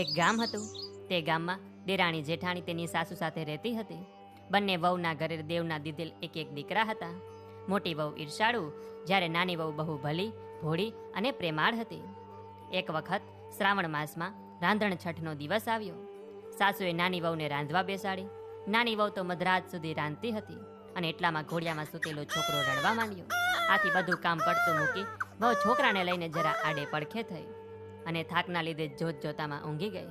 એક ગામ હતું. તે ગામમાં દેરાણી જેઠાણી તેની સાસુ સાથે રહેતી હતી. બંને વહુના ઘરે દેવના દીધેલ એક એક દીકરા હતા. મોટી વહુ ઈર્ષાળુ, જ્યારે નાની વહુ બહુ ભલી, ભોળી અને પ્રેમાળ હતી. એક વખત શ્રાવણ માસમાં રાંધણ છઠનો દિવસ આવ્યો. સાસુએ નાની વહુને રાંધવા બેસાડી. નાની વહુ તો મધરાત સુધી રાંધતી હતી અને એટલામાં ઘોડિયામાં સૂતેલો છોકરો રડવા માંડ્યો. આથી બધું કામ પડતું મૂકી વહુ છોકરાને લઈને જરા આડે પડખે થઈ અને થાકના લીધે જોત જોતામાં ઊંઘી ગઈ.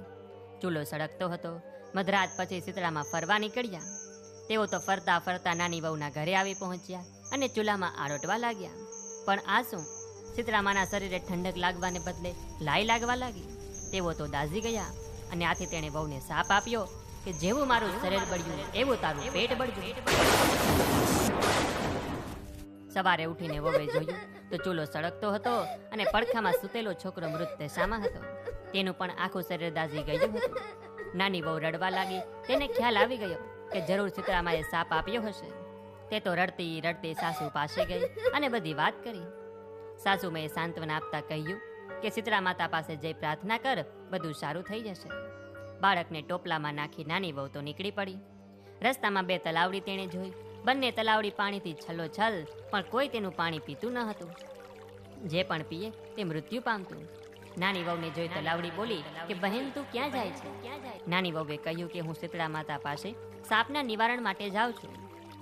ચૂલો સળગતો હતો. મધરાત પછી શીતળામાં ફરવા નીકળ્યા. તેઓ તો ફરતા ફરતા નાની વહુના ઘરે આવી પહોંચ્યા અને ચૂલામાં આરોટવા લાગ્યા. પણ આ શું? શીતળામાના શરીરે ઠંડક લાગવાને બદલે લાઈ લાગવા લાગી. તેઓ તો દાઝી ગયા અને આથી તેણે વહુને શાપ આપ્યો કે જેવું મારું શરીર બળ્યું એવું તારું પેટ બળ્યું. સવારે ઉઠીને વહુએ જોયું તો ચૂલો સળગતો હતો અને પડખામાં સૂતેલો છોકરો મૃત દશામાં હતો. તેનું પણ આખું શરીર દાઝી ગયું હતું. નાની વહુ રડવા લાગી. તેને ખ્યાલ આવી ગયો કે જરૂર શીતળામાએ શાપ આપ્યો હશે. તે તો રડતી રડતી સાસુ પાસે ગઈ અને બધી વાત કરી. સાસુમાએ સાંત્વના આપતા કહ્યું કે શીતળા માતા પાસે જઈ પ્રાર્થના કર, બધું સારું થઈ જશે. બાળકને ટોપલામાં નાખી નાની વહુ તો નીકળી પડી. રસ્તામાં બે તલાવડી તેણે જોઈ. બંને તલાવડી પાણીથી છલોછલ, પણ કોઈ તેનું પાણી પીતું ન હતું. જે પણ પીએ તે મૃત્યુ પામતું. નાની વહુને જોઈ તલાવડી બોલી કે બહેન તું ક્યાં જાય છે? નાની વહુએ કહ્યું કે હું શીતળા માતા પાસે સાપના નિવારણ માટે જાઉં છું.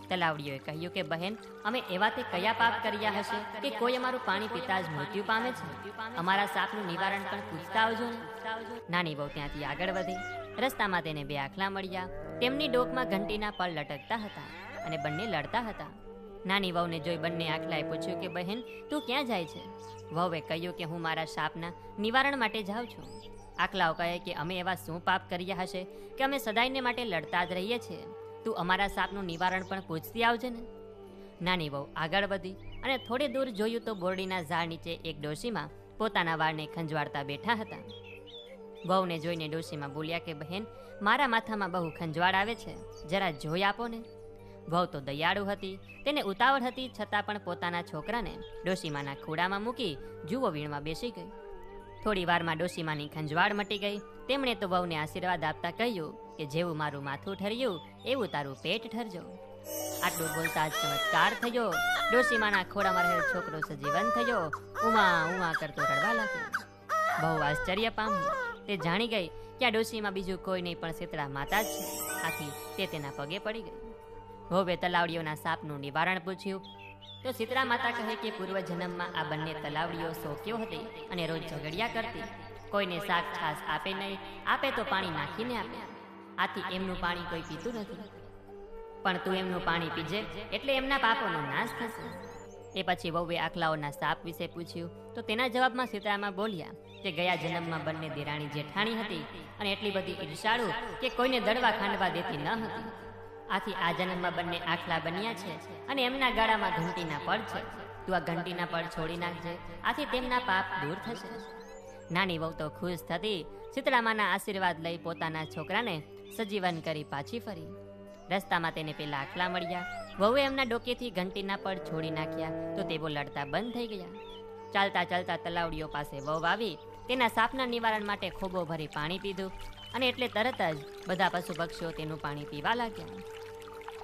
તલાવડીઓએ કહ્યું કે બહેન, અમે એવા તે કયા પાપ કર્યા હશે કે કોઈ અમારું પાણી પીતા જ મૃત્યુ પામે છે? અમારા સાપનું નિવારણ પણ પૂછતા આવજો ને. નાની વહુ ત્યાંથી આગળ વધી. રસ્તામાં તેને બે આખલા મળ્યા. તેમની ડોકમાં ઘંટીના પળ લટકતા હતા અને બંને લડતા હતા. નાની વહુને જોઈ બંને આખલાએ પૂછ્યું કે બહેન તું ક્યાં જાય છે? વહુએ કહ્યું કે હું મારા શાપના નિવારણ માટે જાઉં છું. આખલાઓ કહે કે અમે એવા શું પાપ કર્યા હશે કે અમે સદાયને માટે લડતા જ રહીએ છીએ? તું અમારા સાપનું નિવારણ પણ પૂછતી આવજે ને. નાની વહુ આગળ વધી અને થોડે દૂર જોયું તો બોરડીના ઝાડ નીચે એક ડોશીમાં પોતાના વાળને ખંજવાળતા બેઠા હતા. વહુને જોઈને ડોશીમાં બોલ્યા કે બહેન, મારા માથામાં બહુ ખંજવાળ આવે છે, જરા જોઈ આપો ને. વહુ તો દયાળુ હતી. તેને ઉતાવળ હતી છતાં પણ પોતાના છોકરાને ડોશીમાના ખોડામાં મૂકી જુઓ વીણમાં બેસી ગઈ. થોડી વારમાં ડોશીમાની ખંજવાળ મટી ગઈ. તેમણે તો વહુને આશીર્વાદ આપતા કહ્યું કે જેવું મારું માથું ઠર્યું એવું તારું પેટ ઠરજો. આટલું બોલતા જ ચમત્કાર થયો. ડોશીમાના ખોડામાં રહેલ છોકરો સજીવન થયો. ઉમા ઉમા કરતો રડવા લાગ્યો. બહુ આશ્ચર્ય પામ્યું. તે જાણી ગઈ કે આ ડોશીમાં બીજું કોઈ નહીં પણ શીતળા માતા જ છે. આથી તે તેના પગે પડી ગઈ. વહુએ તલાવડીઓના સાપનું નિવારણ પૂછ્યું તો શીતળા માતા કહે કે પૂર્વ જન્મમાં આ બંને તલાવડીઓ શોક્યો હતી અને રોજ ઝઘડિયા કરતી. કોઈને શાક છાશ આપે નહીં, આપે તો પાણી નાખીને આપે. આથી એમનું પાણી કોઈ પીતું નથી. પણ તું એમનું પાણી પીજે એટલે એમના પાપોનો નાશ થશે. એ પછી વહુએ આખલાઓના સાપ વિશે પૂછ્યું તો તેના જવાબમાં શીતળામાં બોલ્યા કે ગયા જન્મમાં બંને દેરાણી જેઠાણી હતી અને એટલી બધી ઈર્ષાળુ કે કોઈને દળવા ખાંડવા દેતી ન હતી. આથી આ જન્મમાં બંને આખલા બન્યા છે અને એમના ગાળામાં ઘંટીના પડ છે. તું આ ઘંટીના પડ છોડી નાખજે, આથી તેમના પાપ દૂર થશે. નાની વહુ તો ખુશ થતી. શીતળામાના આશીર્વાદ લઈ પોતાના છોકરાને સજીવન કરી પાછી ફરી. રસ્તામાં તેને પેલા આખલા મળ્યા. વહુએ એમના ડોકેથી ઘંટીના પડ છોડી નાખ્યા તો તેઓ લડતા બંધ થઈ ગયા. ચાલતા ચાલતા તલાવડીઓ પાસે વહુ આવી. તેના સાપના નિવારણ માટે ખોબો ભરી પાણી પીધું અને એટલે તરત જ બધા પશુ પક્ષીઓ તેનું પાણી પીવા લાગ્યા.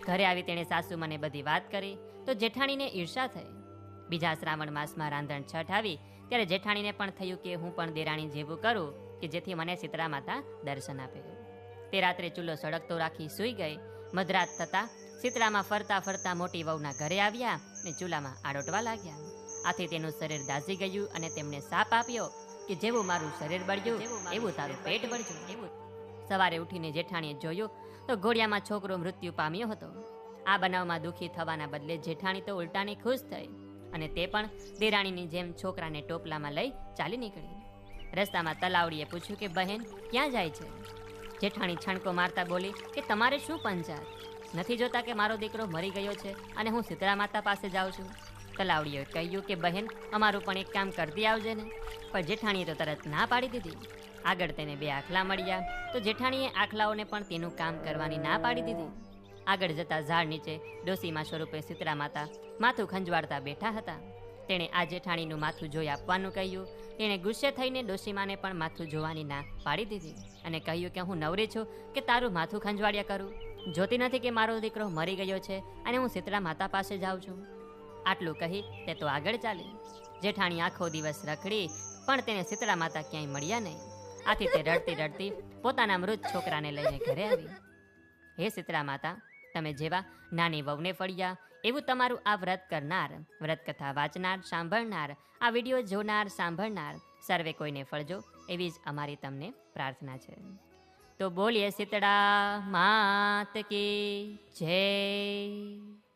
ઘરે આવી તેણે સાસુમાને બધી વાત કરી તો જેઠાણીને ઈર્ષા થઈ. બીજા શ્રાવણ માસમાં રાંધણ છઠ આવી ત્યારે જેઠાણીને પણ થયું કે હું પણ દેરાણી જેવું કરું કે જેથી મને શીતળા માતા દર્શન આપે. તે રાત્રે ચૂલો સળગતો રાખી સૂઈ ગઈ. મધરાત થતાં શીતળામાં ફરતા ફરતા મોટી વહુના ઘરે આવ્યા અને ચૂલામાં આરોટવા લાગ્યા. આથી તેનું શરીર દાઝી ગયું અને તેમણે શાપ આપ્યો કે જેવું મારું શરીર બળ્યું એવું તારું પેટ બળ્યું. સવારે ઉઠીને જેઠાણીએ જોયું તો ઘોડિયામાં છોકરો મૃત્યુ પામ્યો હતો. આ બનાવમાં દુઃખી થવાના બદલે જેઠાણી તો ઉલટાની ખુશ થઈ અને તે પણ દેરાણીની જેમ છોકરાને ટોપલામાં લઈ ચાલી નીકળી. રસ્તામાં તલાવડીએ પૂછ્યું કે બહેન ક્યાં જાય છે? જેઠાણી છણકો મારતા બોલી કે તમારે શું પંચાત? નથી જોતા કે મારો દીકરો મરી ગયો છે અને હું શીતળા માતા પાસે જાઉં છું? તલાવડીઓએ કહ્યું કે બહેન અમારું પણ એક કામ કરતી આવજે ને. પણ જેઠાણીએ તો તરત ના પાડી દીધી. આગળ તેને બે આખલા મળ્યા તો જેઠાણીએ આખલાઓને પણ તેનું કામ કરવાની ના પાડી દીધી. આગળ જતા ઝાડ નીચે ડોસીમા સ્વરૂપે શીતળા માતા માથું ખંજવાળતા બેઠા હતા. તેણે આ જેઠાણીનું માથું જોઈ આપવાનું કહ્યું. તેણે ગુસ્સે થઈને ડોશીમાને પણ માથું જોવાની ના પાડી દીધી અને કહ્યું કે હું નવરી છું કે તારું માથું ખંજવાળ્યા કરું. જોતી નથી કે મારો દીકરો મરી ગયો છે અને હું શીતળા માતા પાસે જાઉં છું. આટલું કહી તે તો આગળ ચાલી. જેઠાણી આખો દિવસ રખડી પણ તેને શીતળા માતા ક્યાંય મળ્યા નહીં. આથી તે રડતી રડતી પોતાના મૃત છોકરાને લઈને ઘરે આવી. હે શીતળા માતા, તમે જેવા નાની વહુને ફળ્યા એવું તમારું આ વ્રત કરનાર, વ્રતકથા વાંચનાર, સાંભળનાર, આ વિડીયો જોનાર, સાંભળનાર સર્વે કોઈને ફળજો એવી જ અમારી તમને પ્રાર્થના છે. તો બોલીએ શીતળા માત કી જય.